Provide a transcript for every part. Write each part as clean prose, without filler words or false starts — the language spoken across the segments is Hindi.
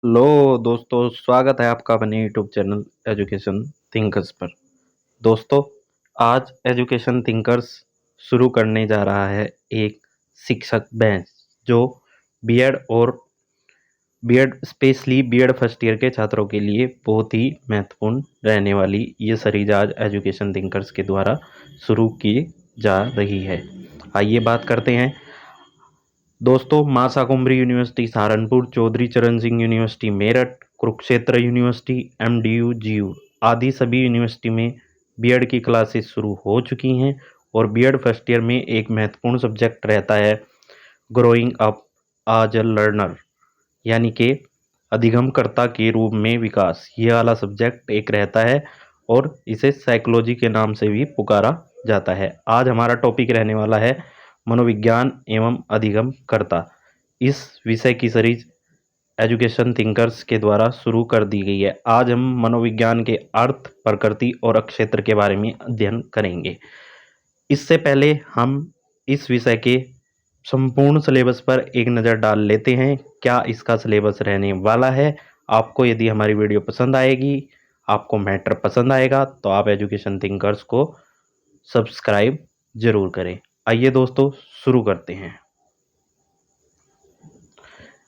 हेलो दोस्तों, स्वागत है आपका अपने यूट्यूब चैनल एजुकेशन थिंकर्स पर। दोस्तों, आज एजुकेशन थिंकर्स शुरू करने जा रहा है एक शिक्षक बेंच जो बीएड और B Ed specially B Ed first year के छात्रों के लिए बहुत ही महत्वपूर्ण रहने वाली ये सीरीज आज एजुकेशन थिंकर्स के द्वारा शुरू की जा रही है। आइए बात करते हैं दोस्तों। मां Shakumbhari university Saharanpur, Chaudhary Charan Singh university Meerut, Kurukshetra university, MDU, GU आदि सभी यूनिवर्सिटी में बीएड की क्लासेस शुरू हो चुकी हैं और बीएड फर्स्ट ईयर में एक महत्वपूर्ण सब्जेक्ट रहता है growing up as a learner, यानी कि अधिगमकर्ता के रूप में विकास। ये वाला सब्जेक्ट एक रहता है और इसे साइकोलॉजी के नाम से भी पुकारा जाता है। आज हमारा टॉपिक रहने वाला है मनोविज्ञान एवं अधिगमकर्ता। इस विषय की सीरीज एजुकेशन थिंकर्स के द्वारा शुरू कर दी गई है। आज हम मनोविज्ञान के अर्थ, प्रकृति और क्षेत्र के बारे में अध्ययन करेंगे। इससे पहले हम इस विषय के संपूर्ण सिलेबस पर एक नज़र डाल लेते हैं। क्या इसका सिलेबस रहने वाला है? आपको यदि हमारी वीडियो पसंद आएगी, आपको मैटर पसंद आएगा, तो आप एजुकेशन थिंकर्स को सब्सक्राइब जरूर करें। आइए दोस्तों, शुरू करते हैं।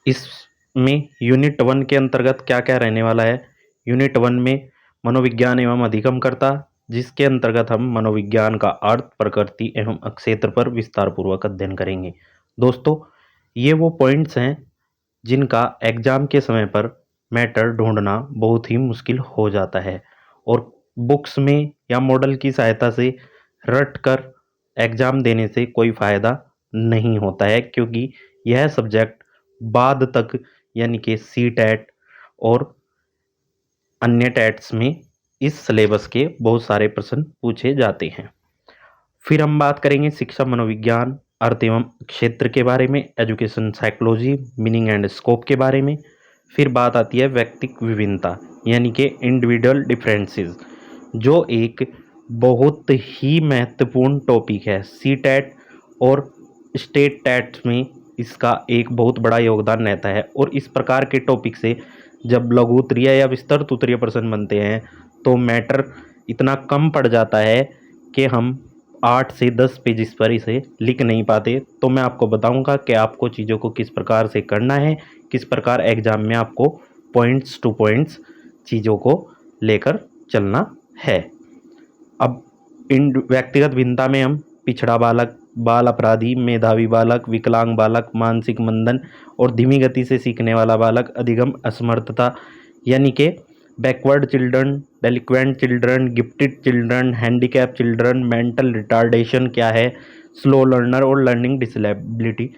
इसमें यूनिट 1 के अंतर्गत क्या क्या रहने वाला है? यूनिट 1 में मनोविज्ञान एवं अधिगमकर्ता, जिसके अंतर्गत हम मनोविज्ञान का अर्थ, प्रकृति एवं क्षेत्र पर विस्तार पूर्वक अध्ययन करेंगे। दोस्तों, ये वो पॉइंट्स हैं जिनका एग्जाम के समय पर मैटर ढूंढना बहुत ही मुश्किल हो जाता है और बुक्स में या मॉडल की सहायता से रट कर एग्जाम देने से कोई फ़ायदा नहीं होता है, क्योंकि यह सब्जेक्ट बाद तक यानी कि सी टैट और अन्य टैट्स में इस सिलेबस के बहुत सारे प्रश्न पूछे जाते हैं। फिर हम बात करेंगे शिक्षा मनोविज्ञान, अर्थ एवं क्षेत्र के बारे में, education psychology, meaning and scope के बारे में। फिर बात आती है व्यक्तिक विभिन्नता यानी कि इंडिविजुअल डिफरेंसेस, जो एक बहुत ही महत्वपूर्ण टॉपिक है। सी टैट और स्टेट टैट में इसका एक बहुत बड़ा योगदान रहता है और इस प्रकार के टॉपिक से जब लघु उत्तरीय या विस्तृत उत्तरीय प्रश्न बनते हैं तो मैटर इतना कम पड़ जाता है कि हम 8 से 10 पेजेस पर इसे लिख नहीं पाते। तो मैं आपको बताऊंगा कि आपको चीज़ों को किस प्रकार से करना है, किस प्रकार एग्जाम में आपको पॉइंट्स टू पॉइंट्स चीज़ों को लेकर चलना है। अब इन व्यक्तिगत भिन्नता में हम पिछड़ा बालक, बाल अपराधी, मेधावी बालक, विकलांग बालक, मानसिक मंदन और धीमी गति से सीखने वाला बालक, अधिगम असमर्थता यानी कि backward children, delinquent children, gifted children, handicap children, mental retardation क्या है, स्लो लर्नर और लर्निंग डिसेबिलिटी,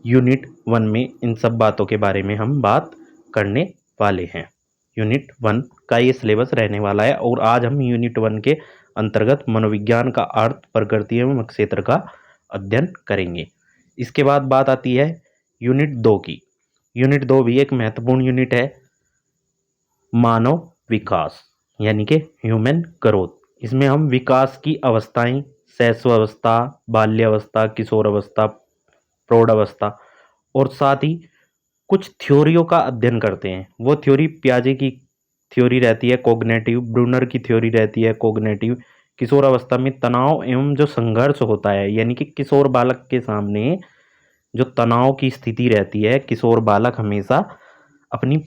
यूनिट 1 में इन सब बातों के बारे में हम बात करने वाले हैं। यूनिट 1 का ये सिलेबस रहने वाला है और आज हम यूनिट 1 के अंतर्गत मनोविज्ञान का अर्थ, प्रकृति एवं क्षेत्र का अध्ययन करेंगे। इसके बाद बात आती है यूनिट 2 की। यूनिट 2 भी एक महत्वपूर्ण यूनिट है, मानव विकास यानी कि ह्यूमन ग्रोथ। इसमें हम विकास की अवस्थाएं, शैशवावस्था, बाल्यावस्था, किशोरावस्था, प्रौढ़ावस्था और साथ ही कुछ थ्योरियों का अध्ययन करते हैं। वो थ्योरी पियाजे की थ्योरी रहती है कोग्नेटिव, ब्रूनर की थ्योरी रहती है कोग्नेटिव। किशोरावस्था में तनाव एवं जो संघर्ष होता है, यानी कि किशोर बालक के सामने जो तनाव की स्थिति रहती है, किशोर बालक हमेशा अपनी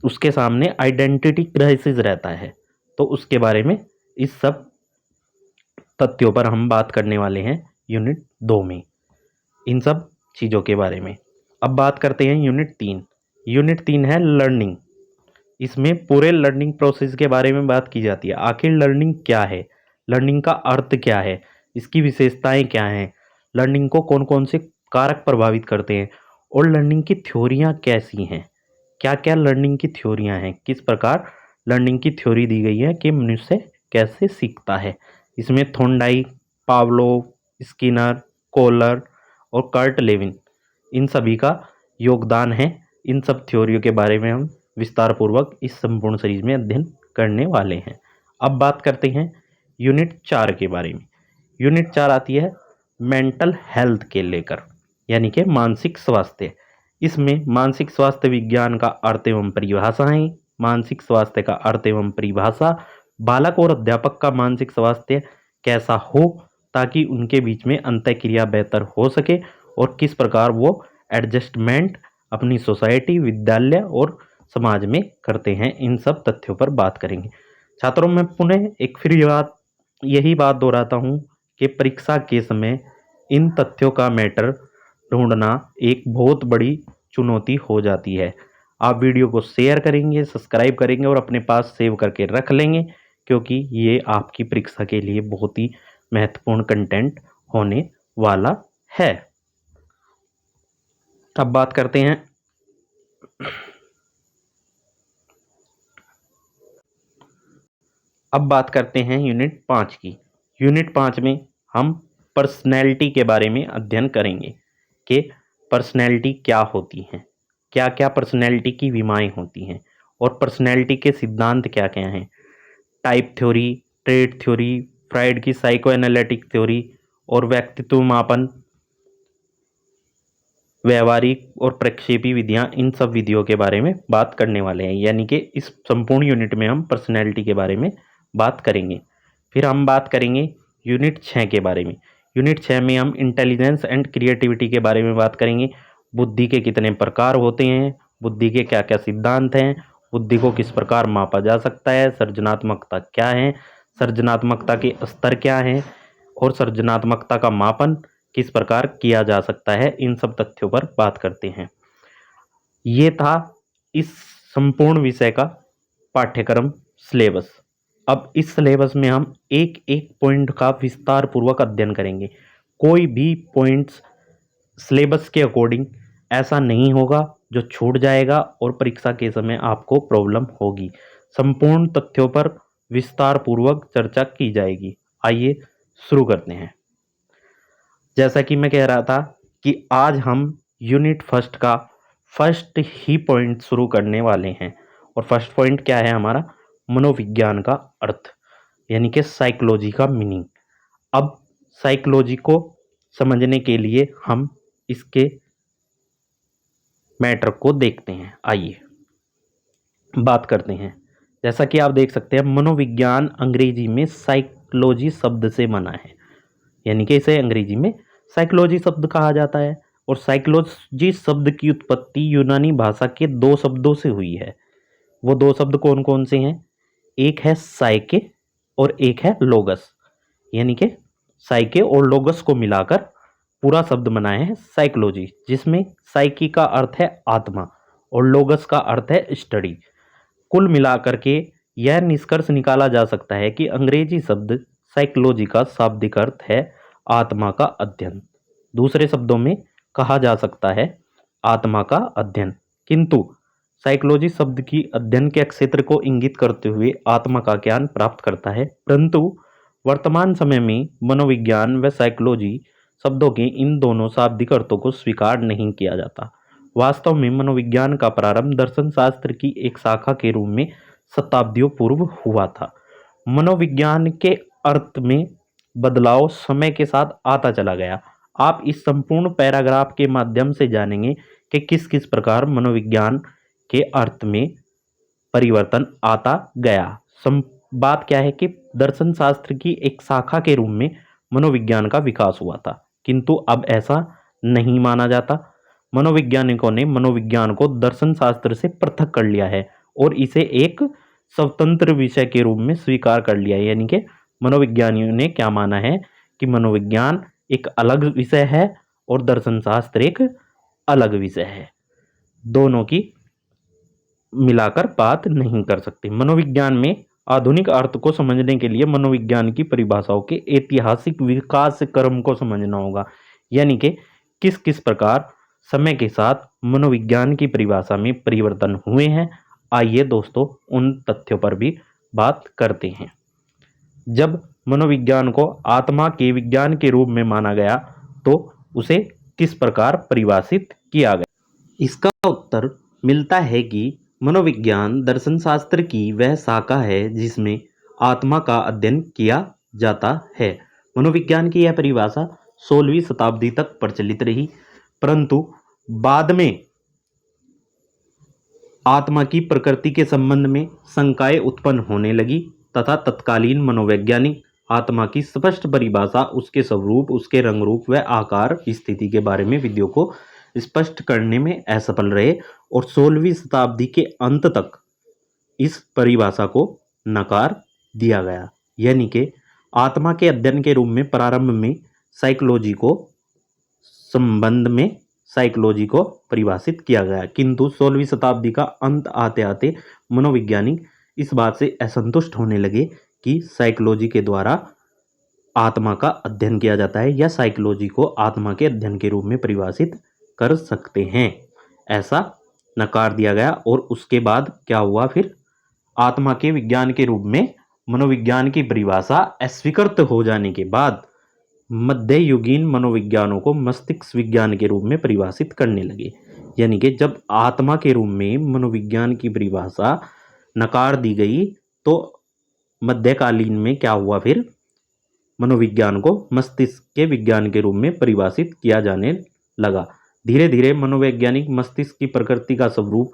उसके सामने आइडेंटिटी क्राइसिस रहता है, तो उसके बारे में इस सब तथ्यों पर हम बात करने वाले हैं यूनिट 2 में, इन सब चीज़ों के बारे में। अब बात करते हैं यूनिट 3। यूनिट 3 है लर्निंग। इसमें पूरे लर्निंग प्रोसेस के बारे में बात की जाती है। आखिर लर्निंग क्या है, लर्निंग का अर्थ क्या है, इसकी विशेषताएं क्या हैं, लर्निंग को कौन कौन से कारक प्रभावित करते हैं और लर्निंग की थ्योरियाँ कैसी हैं, क्या क्या लर्निंग की थ्योरियाँ हैं, किस प्रकार लर्निंग की थ्योरी दी गई है कि मनुष्य कैसे सीखता है। इसमें थोंडाई, पावलोव, स्किनर, कोलर और कर्ट लेविन, इन सभी का योगदान है। इन सब थ्योरियों के बारे में हम विस्तार पूर्वक इस संपूर्ण सीरीज में अध्ययन करने वाले हैं। अब बात करते हैं यूनिट 4 के बारे में। यूनिट 4 आती है मेंटल हेल्थ के लेकर, यानी कि मानसिक स्वास्थ्य। इसमें मानसिक स्वास्थ्य विज्ञान का अर्थ एवं परिभाषाएं, मानसिक स्वास्थ्य का अर्थ एवं परिभाषा, बालक और अध्यापक का मानसिक स्वास्थ्य कैसा हो ताकि उनके बीच में अंतःक्रिया बेहतर हो सके और किस प्रकार वो एडजस्टमेंट अपनी सोसाइटी, विद्यालय और समाज में करते हैं, इन सब तथ्यों पर बात करेंगे। छात्रों, मैं पुनः एक फिर यही बात दोहराता हूँ कि परीक्षा के समय इन तथ्यों का मैटर ढूंढना एक बहुत बड़ी चुनौती हो जाती है। आप वीडियो को शेयर करेंगे, सब्सक्राइब करेंगे और अपने पास सेव करके रख लेंगे, क्योंकि ये आपकी परीक्षा के लिए बहुत ही महत्वपूर्ण कंटेंट होने वाला है। अब बात करते हैं यूनिट 5 की। यूनिट 5 में हम पर्सनैलिटी के बारे में अध्ययन करेंगे कि पर्सनैलिटी क्या होती हैं, क्या क्या पर्सनैलिटी की विमाएँ होती हैं और पर्सनैलिटी के सिद्धांत क्या क्या हैं। Type theory, trait theory, fried की साइको एनालिटिक थ्योरी और व्यक्तित्व मापन, व्यवहारिक और प्रक्षेपी विधियां, इन सब विधियों के बारे में बात करने वाले हैं। यानी कि इस संपूर्ण यूनिट में हम पर्सनैलिटी के बारे में बात करेंगे। फिर हम बात करेंगे यूनिट 6 के बारे में। यूनिट 6 में हम इंटेलिजेंस एंड क्रिएटिविटी के बारे में बात करेंगे। बुद्धि के कितने प्रकार होते हैं, बुद्धि के क्या क्या सिद्धांत हैं, बुद्धि को किस प्रकार मापा जा सकता है, सृजनात्मकता क्या है, सृजनात्मकता के स्तर क्या हैं और सृजनात्मकता का मापन किस प्रकार किया जा सकता है, इन सब तथ्यों पर बात करते हैं। ये था इस संपूर्ण विषय का पाठ्यक्रम सिलेबस। अब इस सिलेबस में हम एक एक पॉइंट का विस्तार पूर्वक अध्ययन करेंगे। कोई भी पॉइंट्स सिलेबस के अकॉर्डिंग ऐसा नहीं होगा जो छूट जाएगा और परीक्षा के समय आपको प्रॉब्लम होगी। संपूर्ण तथ्यों पर विस्तार पूर्वक चर्चा की जाएगी। आइए शुरू करते हैं। जैसा कि मैं कह रहा था कि आज हम यूनिट फर्स्ट का फर्स्ट ही पॉइंट शुरू करने वाले हैं। और फर्स्ट पॉइंट क्या है हमारा? मनोविज्ञान का अर्थ, यानी कि साइकोलॉजी का मीनिंग। अब साइकोलॉजी को समझने के लिए हम इसके मैटर को देखते हैं। आइए बात करते हैं। जैसा कि आप देख सकते हैं, मनोविज्ञान अंग्रेजी में साइकोलॉजी शब्द से बना है, यानी कि इसे अंग्रेजी में साइकोलॉजी शब्द कहा जाता है। और साइकोलॉजी शब्द की उत्पत्ति यूनानी भाषा के दो शब्दों से हुई है। वो दो शब्द कौन कौन से हैं? एक है साइके और एक है लोगस। यानी कि साइके और लोगस को मिलाकर पूरा शब्द बनाया है साइकोलॉजी, जिसमें साइकी का अर्थ है आत्मा और लोगस का अर्थ है स्टडी। कुल मिलाकर के यह निष्कर्ष निकाला जा सकता है कि अंग्रेजी शब्द साइकोलॉजी का शाब्दिक अर्थ है आत्मा का अध्ययन। दूसरे शब्दों में कहा जा सकता है आत्मा का अध्ययन, किंतु साइकोलॉजी शब्द की अध्ययन के क्षेत्र को इंगित करते हुए आत्मा का ज्ञान प्राप्त करता है। परंतु वर्तमान समय में मनोविज्ञान व साइकोलॉजी शब्दों के इन दोनों शाब्दिक अर्थों को स्वीकार नहीं किया जाता। वास्तव में मनोविज्ञान का प्रारंभ दर्शन शास्त्र की एक शाखा के रूप में शताब्दियों पूर्व हुआ था। मनोविज्ञान के अर्थ में बदलाव समय के साथ आता चला गया। आप इस संपूर्ण पैराग्राफ के माध्यम से जानेंगे कि किस किस प्रकार मनोविज्ञान के अर्थ में परिवर्तन आता गया। बात क्या है कि दर्शन शास्त्र की एक शाखा के रूप में मनोविज्ञान का विकास हुआ था, किंतु अब ऐसा नहीं माना जाता। मनोवैज्ञानिकों ने मनोविज्ञान को दर्शन शास्त्र से पृथक कर लिया है और इसे एक स्वतंत्र विषय के रूप में स्वीकार कर लिया है। यानी कि मनोविज्ञानियों ने क्या माना है कि मनोविज्ञान एक अलग विषय है और दर्शन शास्त्र एक अलग विषय है, दोनों की मिलाकर बात नहीं कर सकते। मनोविज्ञान में आधुनिक अर्थ को समझने के लिए मनोविज्ञान की परिभाषाओं के ऐतिहासिक विकास क्रम को समझना होगा, यानी कि किस किस प्रकार समय के साथ मनोविज्ञान की परिभाषा में परिवर्तन हुए हैं। आइए दोस्तों उन तथ्यों पर भी बात करते हैं। जब मनोविज्ञान को आत्मा के विज्ञान के रूप में माना गया तो उसे किस प्रकार परिभाषित किया गया? इसका उत्तर मिलता है कि मनोविज्ञान दर्शन शास्त्र की वह शाखा है जिसमें आत्मा का अध्ययन किया जाता है। मनोविज्ञान की यह परिभाषा 16वीं शताब्दी तक प्रचलित रही, परंतु बाद में आत्मा की प्रकृति के संबंध में शंकाएं उत्पन्न होने लगी तथा तत्कालीन मनोवैज्ञानिक आत्मा की स्पष्ट परिभाषा, उसके स्वरूप, उसके रंग रूप व आकार स्थिति के बारे में विधियों को स्पष्ट करने में असफल रहे और 16वीं शताब्दी के अंत तक इस परिभाषा को नकार दिया गया। यानी कि आत्मा के अध्ययन के रूप में प्रारंभ में साइकोलॉजी को संबंध में साइकोलॉजी को परिभाषित किया गया, किंतु 16वीं शताब्दी का अंत आते आते मनोवैज्ञानिक इस बात से असंतुष्ट होने लगे कि साइकोलॉजी के द्वारा आत्मा का अध्ययन किया जाता है या साइकोलॉजी को आत्मा के अध्ययन के रूप में परिभाषित कर सकते हैं, ऐसा नकार दिया गया। और उसके बाद क्या हुआ, फिर आत्मा के विज्ञान के रूप में मनोविज्ञान की परिभाषा अस्वीकृत हो जाने के बाद मध्ययुगीन मनोविज्ञानों को मस्तिष्क विज्ञान के रूप में परिभाषित करने लगे। यानी कि जब आत्मा के रूप में मनोविज्ञान की परिभाषा नकार दी गई तो मध्यकालीन में क्या हुआ, फिर मनोविज्ञान को मस्तिष्क के विज्ञान के रूप में परिभाषित किया जाने लगा। धीरे धीरे मनोवैज्ञानिक मस्तिष्क की प्रकृति का स्वरूप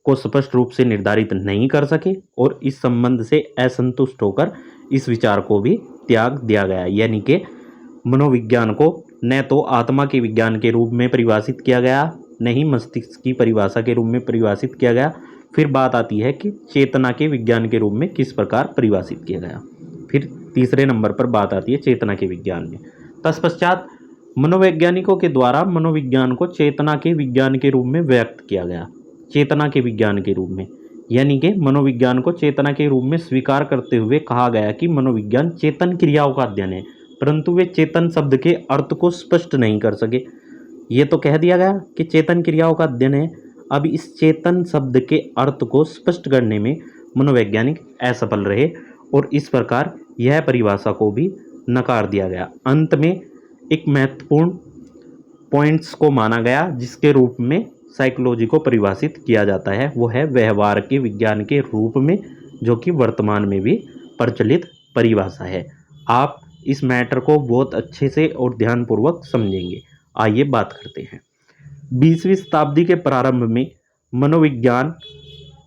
को स्पष्ट रूप से निर्धारित नहीं कर सके और इस संबंध से असंतुष्ट होकर इस विचार को भी त्याग दिया गया। यानी कि मनोविज्ञान को न तो आत्मा के विज्ञान के रूप में परिभाषित किया गया, न ही मस्तिष्क की परिभाषा के रूप में परिभाषित किया गया। फिर बात आती है कि चेतना के विज्ञान के रूप में किस प्रकार परिभाषित किया गया। फिर तीसरे नंबर पर बात आती है चेतना के विज्ञान में। तत्पश्चात मनोवैज्ञानिकों के द्वारा मनोविज्ञान को चेतना के विज्ञान के रूप में व्यक्त किया गया। चेतना के विज्ञान के रूप में, यानी कि मनोविज्ञान को चेतना के रूप में स्वीकार करते हुए कहा गया कि मनोविज्ञान चेतन क्रियाओं का अध्ययन है, परंतु वे चेतन शब्द के अर्थ को स्पष्ट नहीं कर सके। ये तो कह दिया गया कि चेतन क्रियाओं का अध्ययन है, अब इस चेतन शब्द के अर्थ को स्पष्ट करने में मनोवैज्ञानिक असफल रहे और इस प्रकार यह परिभाषा को भी नकार दिया गया। अंत में एक महत्वपूर्ण पॉइंट्स को माना गया जिसके रूप में साइकोलॉजी को परिभाषित किया जाता है, वो है व्यवहार के विज्ञान के रूप में, जो कि वर्तमान में भी प्रचलित परिभाषा है। आप इस मैटर को बहुत अच्छे से और ध्यानपूर्वक समझेंगे। आइए बात करते हैं। 20वीं शताब्दी के प्रारंभ में मनोविज्ञान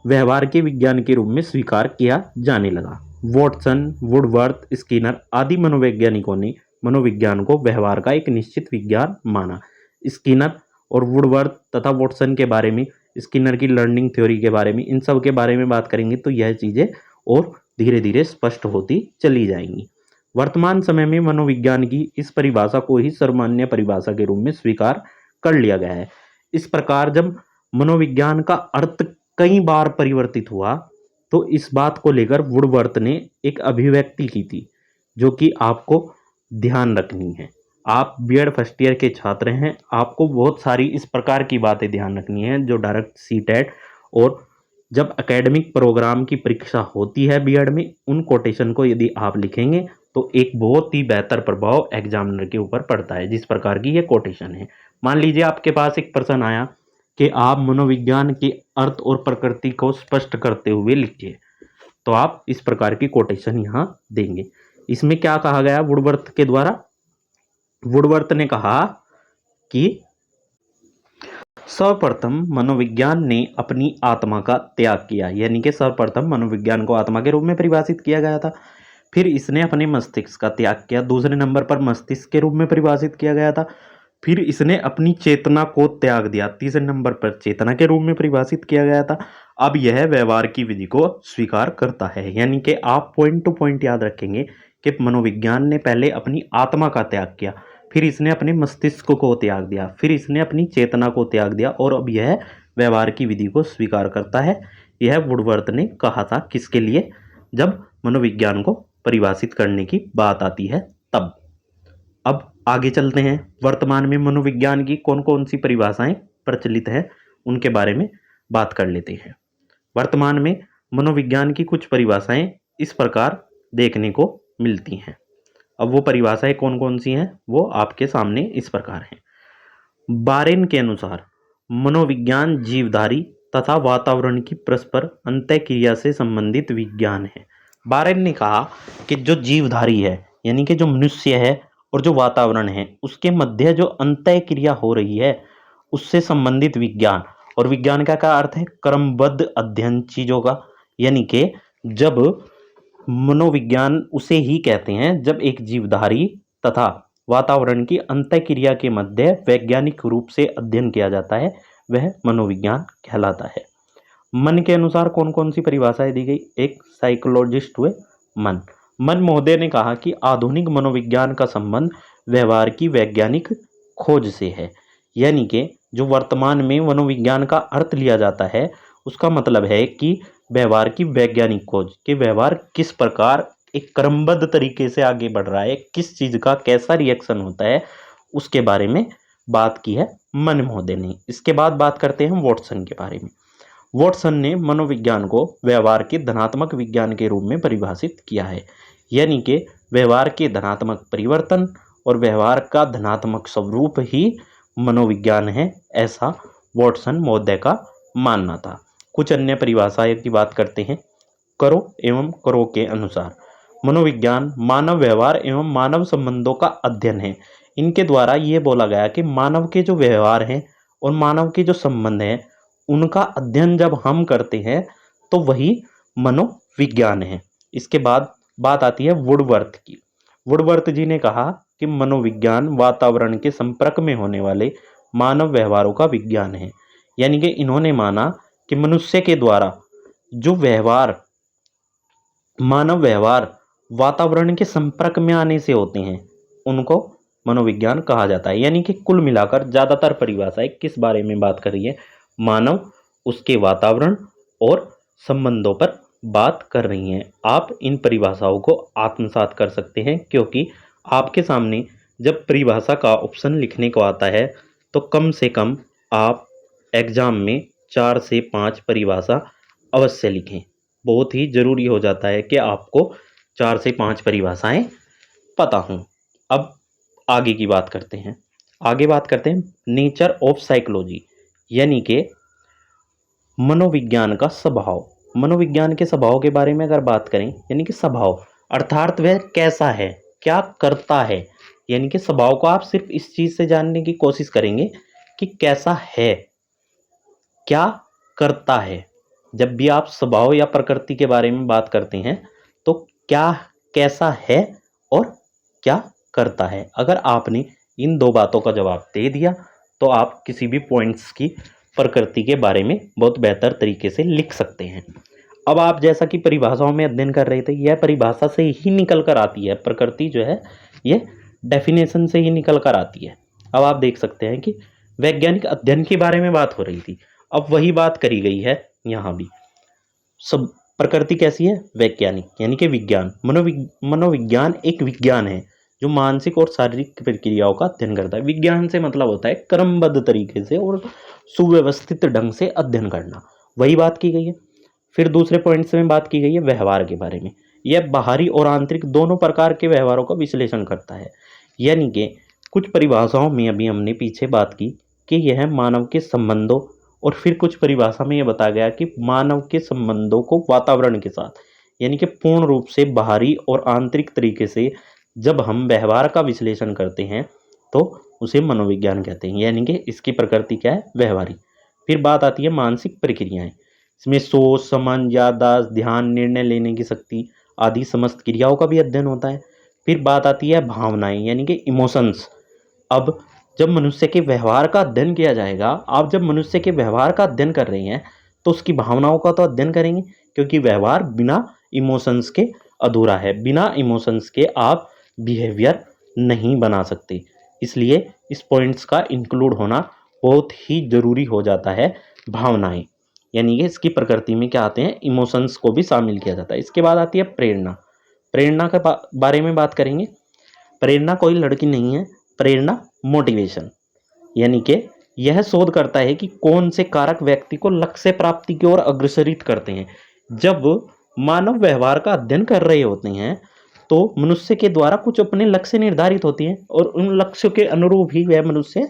व्यवहार के विज्ञान के रूप में स्वीकार किया जाने लगा। वॉटसन, वुडवर्थ, स्किनर आदि मनोवैज्ञानिकों ने मनोविज्ञान को व्यवहार का एक निश्चित विज्ञान माना। स्किनर और वुडवर्थ तथा वॉटसन के बारे में, स्किनर की लर्निंग थ्योरी के बारे में, इन सब के बारे में बात करेंगे तो यह चीज़ें और धीरे धीरे स्पष्ट होती चली जाएंगी। वर्तमान समय में मनोविज्ञान की इस परिभाषा को ही सर्वमान्य परिभाषा के रूप में स्वीकार कर लिया गया है। इस प्रकार जब मनोविज्ञान का अर्थ कई बार परिवर्तित हुआ तो इस बात को लेकर वुडवर्थ ने एक अभिव्यक्ति की थी, जो कि आपको ध्यान रखनी है। आप बीएड फर्स्ट ईयर के छात्र हैं, आपको बहुत सारी इस प्रकार की बातें ध्यान रखनी है जो डायरेक्ट सीटेट और जब एकेडमिक प्रोग्राम की परीक्षा होती है बीएड में, उन कोटेशन को यदि आप लिखेंगे तो एक बहुत ही बेहतर प्रभाव एग्जामिनर के ऊपर पड़ता है। जिस प्रकार की ये कोटेशन है, मान लीजिए आपके पास एक प्रश्न आया कि आप मनोविज्ञान के अर्थ और प्रकृति को स्पष्ट करते हुए लिखिए, तो आप इस प्रकार की कोटेशन यहाँ देंगे। इसमें क्या कहा गया वुडवर्थ के द्वारा? वुडवर्थ ने कहा कि सर्वप्रथम मनोविज्ञान ने अपनी आत्मा का त्याग किया, यानी कि सर्वप्रथम मनोविज्ञान को आत्मा के रूप में परिभाषित किया गया था। फिर इसने अपने मस्तिष्क का त्याग किया, दूसरे नंबर पर मस्तिष्क के रूप में परिभाषित किया गया था। फिर इसने अपनी चेतना को त्याग दिया, तीसरे नंबर पर चेतना के रूप में परिभाषित किया गया था। अब यह व्यवहार की विधि को स्वीकार करता है। यानी कि आप पॉइंट टू पॉइंट याद रखेंगे कि मनोविज्ञान ने पहले अपनी आत्मा का त्याग किया, फिर इसने अपने मस्तिष्क को त्याग दिया, फिर इसने अपनी चेतना को त्याग दिया और अब यह व्यवहार की विधि को स्वीकार करता है। यह वुडवर्थ ने कहा था, किसके लिए? जब मनोविज्ञान को परिभाषित करने की बात आती है तब। अब आगे चलते हैं, वर्तमान में मनोविज्ञान की कौन कौन सी परिभाषाएं प्रचलित है उनके बारे में बात कर लेते हैं। वर्तमान में मनोविज्ञान की कुछ परिभाषाएं इस प्रकार देखने को मिलती हैं। अब वो परिभाषाएं कौन कौन सी हैं वो आपके सामने इस प्रकार हैं। बारेन के अनुसार मनोविज्ञान जीवधारी तथा वातावरण की परस्पर अंतःक्रिया से संबंधित विज्ञान है। बारेन ने कहा कि जो जीवधारी है, यानी कि जो मनुष्य है और जो वातावरण है, उसके मध्य जो अंतःक्रिया हो रही है उससे संबंधित विज्ञान, और विज्ञान का क्या अर्थ है? क्रमबद्ध अध्ययन चीजों का, यानी कि जब मनोविज्ञान उसे ही कहते हैं जब एक जीवधारी तथा वातावरण की अंतःक्रिया के मध्य वैज्ञानिक रूप से अध्ययन किया जाता है, वह मनोविज्ञान कहलाता है। मन के अनुसार कौन कौन सी परिभाषाएं दी गई? एक साइकोलॉजिस्ट हुए मन महोदय ने कहा कि आधुनिक मनोविज्ञान का संबंध व्यवहार की वैज्ञानिक खोज से है, यानी कि जो वर्तमान में मनोविज्ञान का अर्थ लिया जाता है उसका मतलब है कि व्यवहार की वैज्ञानिक खोज, कि व्यवहार किस प्रकार एक क्रमबद्ध तरीके से आगे बढ़ रहा है, किस चीज का कैसा रिएक्शन होता है, उसके बारे में बात की है मन महोदय ने। इसके बाद बात करते हैं वॉटसन के बारे में। वॉटसन ने मनोविज्ञान को व्यवहार के धनात्मक विज्ञान के रूप में परिभाषित किया है, यानी कि व्यवहार के धनात्मक परिवर्तन और व्यवहार का धनात्मक स्वरूप ही मनोविज्ञान है, ऐसा वॉटसन महोदय का मानना था। कुछ अन्य परिभाषाएं की बात करते हैं। करो एवं करो के अनुसार मनोविज्ञान मानव व्यवहार एवं मानव संबंधों का अध्ययन है। इनके द्वारा ये बोला गया कि मानव के जो व्यवहार हैं और मानव के जो संबंध हैं उनका अध्ययन जब हम करते हैं तो वही मनोविज्ञान है। इसके बाद बात आती है वुडवर्थ की। वुडवर्थ जी ने कहा कि मनोविज्ञान वातावरण के संपर्क में होने वाले मानव व्यवहारों का विज्ञान है, यानी कि इन्होंने माना कि मनुष्य के द्वारा जो व्यवहार मानव व्यवहार वातावरण के संपर्क में आने से होते हैं उनको मनोविज्ञान कहा जाता है। यानी कि कुल मिलाकर ज़्यादातर परिभाषाएं किस बारे में बात कर रही है? मानव, उसके वातावरण और संबंधों पर बात कर रही हैं। आप इन परिभाषाओं को आत्मसात कर सकते हैं, क्योंकि आपके सामने जब परिभाषा का ऑप्शन लिखने को आता है तो कम से कम आप एग्जाम में 4 से 5 परिभाषा अवश्य लिखें। बहुत ही ज़रूरी हो जाता है कि आपको 4 से 5 परिभाषाएं पता हों। अब आगे की बात करते हैं। आगे बात करते हैं नेचर ऑफ साइकोलॉजी, यानी कि मनोविज्ञान का स्वभाव। मनोविज्ञान के स्वभाव के बारे में अगर बात करें, यानी कि स्वभाव अर्थात वह कैसा है, क्या करता है, यानी कि स्वभाव को आप सिर्फ इस चीज़ से जानने की कोशिश करेंगे कि कैसा है, क्या करता है। जब भी आप स्वभाव या प्रकृति के बारे में बात करते हैं तो क्या, कैसा है और क्या करता है। अगर आपने इन दो बातों का जवाब दे दिया तो आप किसी भी पॉइंट्स की प्रकृति के बारे में बहुत बेहतर तरीके से लिख सकते हैं। अब आप जैसा कि परिभाषाओं में अध्ययन कर रहे थे, यह परिभाषा से ही निकल कर आती है। प्रकृति जो है ये डेफिनेशन से ही निकल कर आती है। अब आप देख सकते हैं कि वैज्ञानिक अध्ययन के बारे में बात हो रही थी, अब वही बात करी गई है यहाँ भी। सब प्रकृति कैसी है? वैज्ञानिक, यानी कि विज्ञान। मनोविज्ञान एक विज्ञान है जो मानसिक और शारीरिक प्रक्रियाओं का अध्ययन करता है। विज्ञान से मतलब होता है क्रमबद्ध तरीके से और सुव्यवस्थित ढंग से अध्ययन करना, वही बात की गई है। फिर दूसरे पॉइंट में बात की गई है व्यवहार के बारे में। यह बाहरी और आंतरिक दोनों प्रकार के व्यवहारों का विश्लेषण करता है, यानी कि कुछ परिभाषाओं में अभी हमने पीछे बात की कि यह मानव के संबंधों, और फिर कुछ परिभाषा में यह बताया गया कि मानव के संबंधों को वातावरण के साथ, यानी कि पूर्ण रूप से बाहरी और आंतरिक तरीके से जब हम व्यवहार का विश्लेषण करते हैं तो उसे मनोविज्ञान कहते हैं, यानी कि इसकी प्रकृति क्या है? व्यवहारिक। फिर बात आती है मानसिक प्रक्रियाएं। इसमें सोच, समझ, याददाश्त, ध्यान, निर्णय लेने की शक्ति आदि समस्त क्रियाओं का भी अध्ययन होता है। फिर बात आती है भावनाएं, यानी कि इमोशंस। अब जब मनुष्य के व्यवहार का अध्ययन किया जाएगा, आप जब मनुष्य के व्यवहार का अध्ययन कर रहे हैं तो उसकी भावनाओं का तो अध्ययन करेंगे, क्योंकि व्यवहार बिना इमोशंस के अधूरा है। बिना इमोशंस के आप बिहेवियर नहीं बना सकते, इसलिए इस पॉइंट्स का इंक्लूड होना बहुत ही ज़रूरी हो जाता है। भावनाएं, यानी कि इसकी प्रकृति में क्या आते हैं? इमोशंस को भी शामिल किया जाता है। इसके बाद आती है प्रेरणा। प्रेरणा के बारे में बात करेंगे। प्रेरणा कोई लड़की नहीं है, प्रेरणा मोटिवेशन, यानी कि यह शोध करता है कि कौन से कारक व्यक्ति को लक्ष्य प्राप्ति की ओर अग्रसरित करते हैं। जब मानव व्यवहार का अध्ययन कर रहे होते हैं तो मनुष्य के द्वारा कुछ अपने लक्ष्य निर्धारित होते हैं और उन लक्ष्यों के अनुरूप ही वह मनुष्य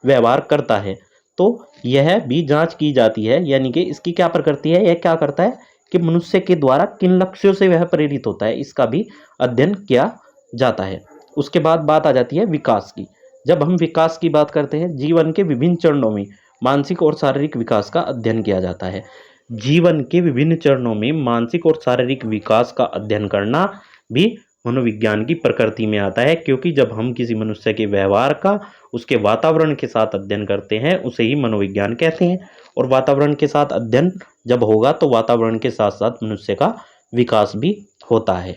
व्यवहार करता है, तो यह भी जांच की जाती है। यानी कि इसकी क्या प्रकृति है, यह क्या करता है कि मनुष्य के द्वारा किन लक्ष्यों से वह प्रेरित होता है, इसका भी अध्ययन किया जाता है। उसके बाद बात आ जाती है विकास की। जब हम विकास की बात करते हैं, जीवन के विभिन्न चरणों में मानसिक और शारीरिक विकास का अध्ययन किया जाता है। जीवन के विभिन्न चरणों में मानसिक और शारीरिक विकास का अध्ययन करना भी मनोविज्ञान की प्रकृति में आता है, क्योंकि जब हम किसी मनुष्य के व्यवहार का उसके वातावरण के साथ अध्ययन करते हैं उसे ही मनोविज्ञान कहते हैं। और वातावरण के साथ अध्ययन जब होगा तो वातावरण के साथ साथ मनुष्य का विकास भी होता है।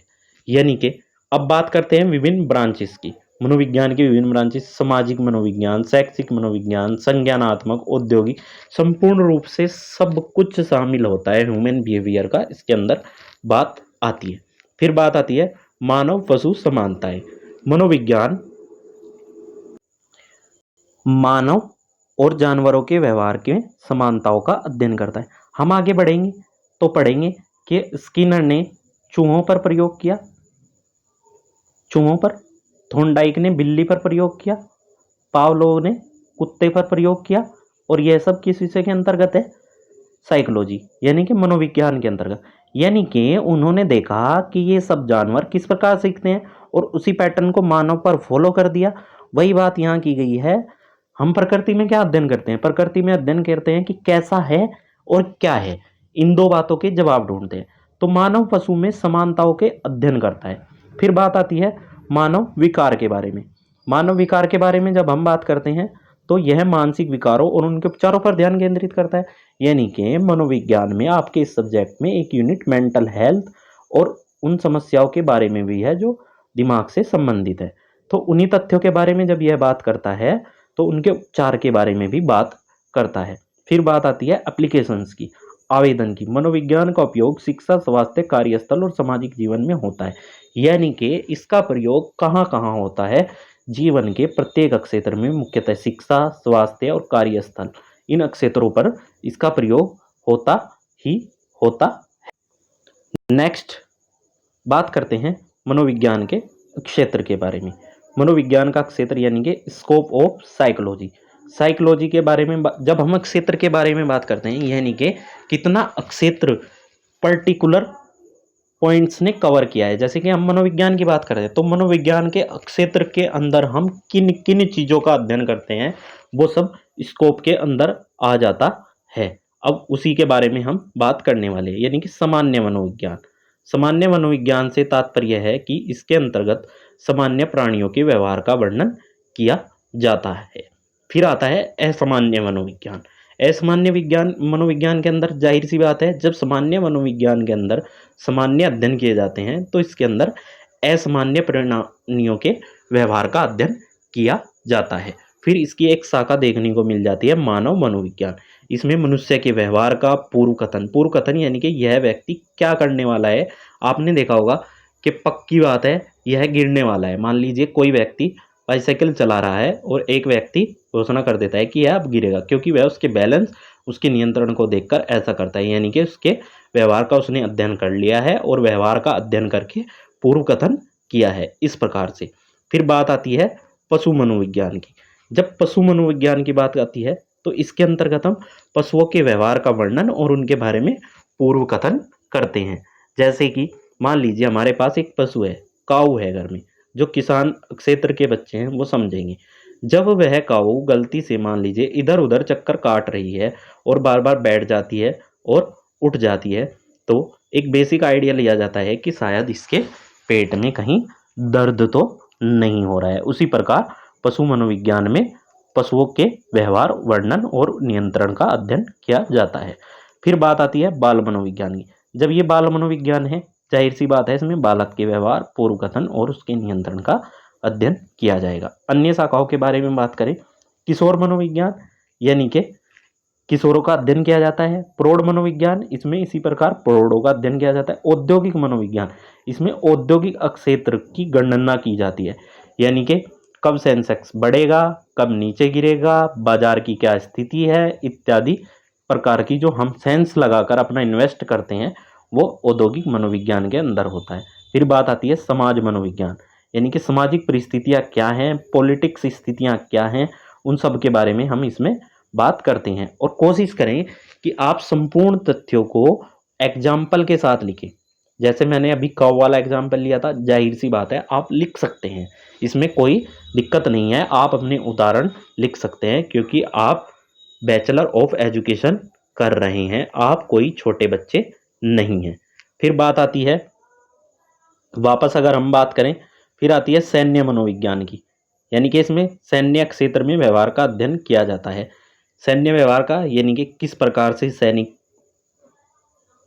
यानी कि अब बात करते हैं विभिन्न ब्रांचेस की। मनोविज्ञान के विभिन्न ब्रांचेस सामाजिक मनोविज्ञान, शैक्षिक मनोविज्ञान, संज्ञानात्मक, औद्योगिक, संपूर्ण रूप से सब कुछ शामिल होता है ह्यूमन बिहेवियर का, इसके अंदर बात आती है। फिर बात आती है मानव पशु समानताएं। मनोविज्ञान मानव और जानवरों के व्यवहार के समानताओं का अध्ययन करता है। हम आगे बढ़ेंगे तो पढ़ेंगे कि स्किनर ने चूहों पर प्रयोग किया, चूहों पर, थॉर्नडाइक ने बिल्ली पर प्रयोग किया, पावलोव ने कुत्ते पर प्रयोग किया, और यह सब किस विषय के अंतर्गत है? साइकोलॉजी, यानी कि मनोविज्ञान के अंतर्गत। यानी कि उन्होंने देखा कि ये सब जानवर किस प्रकार सीखते हैं और उसी पैटर्न को मानव पर फॉलो कर दिया। वही बात यहाँ की गई है। हम प्रकृति में क्या अध्ययन करते हैं? प्रकृति में अध्ययन करते हैं कि कैसा है और क्या है, इन दो बातों के जवाब ढूंढते हैं। तो मानव पशु में समानताओं के अध्ययन करता है। फिर बात आती है मानव विकार के बारे में। मानव विकार के बारे में जब हम बात करते हैं तो यह मानसिक विकारों और उनके उपचारों पर ध्यान केंद्रित करता है। यानी कि मनोविज्ञान में आपके इस सब्जेक्ट में एक यूनिट मेंटल हेल्थ और उन समस्याओं के बारे में भी है जो दिमाग से संबंधित है। तो उन्हीं तथ्यों के बारे में जब यह बात करता है तो उनके उपचार के बारे में भी बात करता है। फिर बात आती है एप्लीकेशंस की, आवेदन की। मनोविज्ञान का उपयोग शिक्षा, स्वास्थ्य, कार्यस्थल और सामाजिक जीवन में होता है। यानी कि इसका प्रयोग कहाँ कहाँ होता है? जीवन के प्रत्येक क्षेत्र में, मुख्यतः शिक्षा, स्वास्थ्य और कार्यस्थल, इन क्षेत्रों पर इसका प्रयोग होता ही होता है। नेक्स्ट बात करते हैं मनोविज्ञान के क्षेत्र के बारे में। मनोविज्ञान का क्षेत्र यानी कि स्कोप ऑफ साइकोलॉजी। साइकोलॉजी के बारे में जब हम क्षेत्र के बारे में बात करते हैं, यानी कि कितना क्षेत्र पर्टिकुलर पॉइंट्स ने कवर किया है। जैसे कि हम मनोविज्ञान की बात करते हैं तो मनोविज्ञान के क्षेत्र के अंदर हम किन किन चीज़ों का अध्ययन करते हैं वो सब स्कोप के अंदर आ जाता है। अब उसी के बारे में हम बात करने वाले हैं, यानी कि सामान्य मनोविज्ञान। सामान्य मनोविज्ञान से तात्पर्य है कि इसके अंतर्गत सामान्य प्राणियों के व्यवहार का वर्णन किया जाता है। फिर आता है असामान्य मनोविज्ञान। असामान्य विज्ञान मनोविज्ञान के अंदर जाहिर सी बात है, जब सामान्य मनोविज्ञान के अंदर सामान्य अध्ययन किए जाते हैं तो इसके अंदर असामान्य प्राणियों के व्यवहार का अध्ययन किया जाता है। फिर इसकी एक शाखा देखने को मिल जाती है मानव मनोविज्ञान। इसमें मनुष्य के व्यवहार का पूर्व कथन यानी कि यह व्यक्ति क्या करने वाला है। आपने देखा होगा कि पक्की बात है यह गिरने वाला है। मान लीजिए कोई व्यक्ति बाइसाइकिल चला रहा है और एक व्यक्ति घोषणा कर देता है कि यह अब गिरेगा, क्योंकि वह उसके बैलेंस, उसके नियंत्रण को देखकर ऐसा करता है। यानी कि उसके व्यवहार का उसने अध्ययन कर लिया है और व्यवहार का अध्ययन करके पूर्व कथन किया है, इस प्रकार से। फिर बात आती है पशु मनोविज्ञान की। जब पशु मनोविज्ञान की बात आती है तो इसके अंतर्गत हम पशुओं के व्यवहार का वर्णन और उनके बारे में पूर्व कथन करते हैं। जैसे कि मान लीजिए हमारे पास एक पशु है, काऊ है घर में। जो किसान क्षेत्र के बच्चे हैं वो समझेंगे। जब वह काऊ गलती से मान लीजिए इधर उधर चक्कर काट रही है और बार बार बैठ जाती है और उठ जाती है, तो एक बेसिक आइडिया लिया जाता है कि शायद इसके पेट में कहीं दर्द तो नहीं हो रहा है। उसी प्रकार पशु मनोविज्ञान में पशुओं के व्यवहार, वर्णन और नियंत्रण का अध्ययन किया जाता है। फिर बात आती है बाल मनोविज्ञान की। जब ये बाल मनोविज्ञान है, जाहिर सी बात है इसमें बालक के व्यवहार, पूर्व कथन और उसके नियंत्रण का अध्ययन किया जाएगा। अन्य शाखाओं के बारे में बात करें, किशोर मनोविज्ञान यानी कि किशोरों का अध्ययन किया जाता है। प्रौढ़ मनोविज्ञान, इसमें इसी प्रकार प्रौढ़ों का अध्ययन किया जाता है। औद्योगिक मनोविज्ञान, इसमें औद्योगिक क्षेत्र की गणना की जाती है। यानी कि कब सेंसेक्स बढ़ेगा, कब नीचे गिरेगा, बाजार की क्या स्थिति है, इत्यादि प्रकार की जो हम सेंस लगाकर अपना इन्वेस्ट करते हैं वो औद्योगिक मनोविज्ञान के अंदर होता है। फिर बात आती है समाज मनोविज्ञान, यानी कि सामाजिक परिस्थितियाँ क्या हैं, पॉलिटिक्स स्थितियाँ क्या हैं, उन सब के बारे में हम इसमें बात करते हैं। और कोशिश करें कि आप संपूर्ण तथ्यों को एग्जाम्पल के साथ लिखें। जैसे मैंने अभी काऊ वाला एग्जाम्पल लिया था, जाहिर सी बात है आप लिख सकते हैं, इसमें कोई दिक्कत नहीं है। आप अपने उदाहरण लिख सकते हैं, क्योंकि आप बैचलर ऑफ एजुकेशन कर रहे हैं, आप कोई छोटे बच्चे नहीं हैं। फिर बात आती है, वापस अगर हम बात करें, फिर आती है सैन्य मनोविज्ञान की, यानी कि इसमें सैन्य क्षेत्र में व्यवहार का अध्ययन किया जाता है। सैन्य व्यवहार का यानी कि किस प्रकार से सैनिक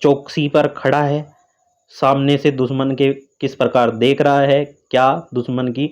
चौकसी पर खड़ा है, सामने से दुश्मन के किस प्रकार देख रहा है, क्या दुश्मन की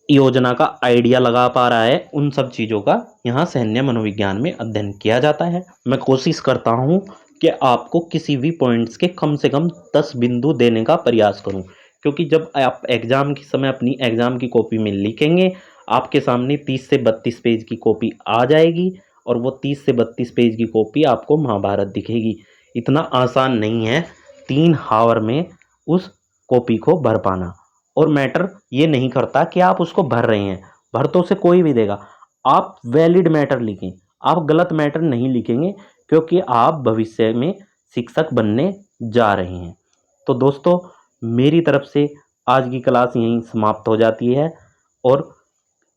योजना का आइडिया लगा पा रहा है, उन सब चीज़ों का यहाँ सैन्य मनोविज्ञान में अध्ययन किया जाता है। मैं कोशिश करता हूँ कि आपको किसी भी पॉइंट्स के कम से कम 10 बिंदु देने का प्रयास करूँ, क्योंकि जब आप एग्ज़ाम के समय अपनी एग्ज़ाम की कॉपी में लिखेंगे, आपके सामने 30 से 32 पेज की कॉपी आ जाएगी और वो 30 से 32 पेज की कॉपी आपको महाभारत दिखेगी। इतना आसान नहीं है 3 हावर में उस कॉपी को भर पाना। और मैटर ये नहीं करता कि आप उसको भर रहे हैं, भर तो उसे कोई भी देगा। आप वैलिड मैटर लिखें, आप गलत मैटर नहीं लिखेंगे, क्योंकि आप भविष्य में शिक्षक बनने जा रहे हैं। तो दोस्तों, मेरी तरफ से आज की क्लास यहीं समाप्त हो जाती है और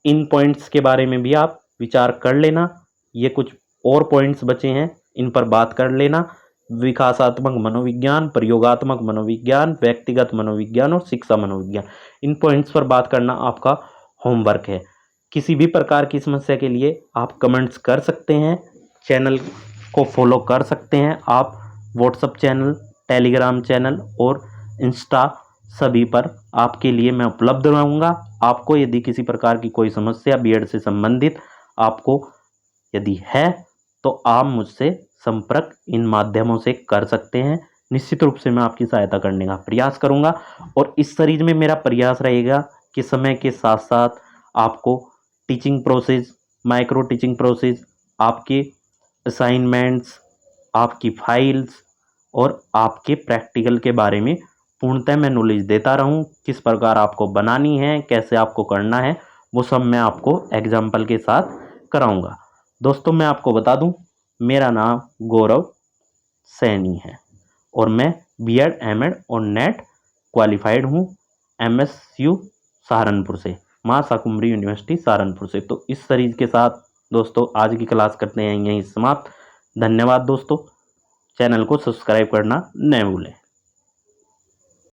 इन पॉइंट्स के बारे में भी आप विचार कर लेना। ये कुछ और पॉइंट्स बचे हैं, इन पर बात कर लेना। विकासात्मक मनोविज्ञान, प्रयोगात्मक मनोविज्ञान, व्यक्तिगत मनोविज्ञान और शिक्षा मनोविज्ञान, इन पॉइंट्स पर बात करना आपका होमवर्क है। किसी भी प्रकार की समस्या के लिए आप कमेंट्स कर सकते हैं, चैनल को फॉलो कर सकते हैं आप। व्हाट्सएप चैनल, टेलीग्राम चैनल और इंस्टा सभी पर आपके लिए मैं उपलब्ध रहूँगा। आपको यदि किसी प्रकार की कोई समस्या बीएड से संबंधित आपको यदि है, तो आप मुझसे संपर्क इन माध्यमों से कर सकते हैं। निश्चित रूप से मैं आपकी सहायता करने का प्रयास करूंगा और इस सीरीज में मेरा प्रयास रहेगा कि समय के साथ साथ आपको teaching process, micro teaching process, आपके असाइनमेंट्स, आपकी फाइल्स और आपके प्रैक्टिकल के बारे में पूर्णतः मैं नॉलेज देता रहूं। किस प्रकार आपको बनानी है, कैसे आपको करना है, वो सब मैं आपको एग्जाम्पल के साथ कराऊंगा। दोस्तों, मैं आपको बता दूं, मेरा नाम गौरव सैनी है और मैं बीएड, एमएड और नेट क्वालिफाइड हूँ एमएसयू सहारनपुर से, माँ शाकुंभरी यूनिवर्सिटी सहारनपुर से। तो इस सीरीज के साथ दोस्तों आज की क्लास करते हैं यहीं समाप्त। धन्यवाद दोस्तों, चैनल को सब्सक्राइब करना न भूलें।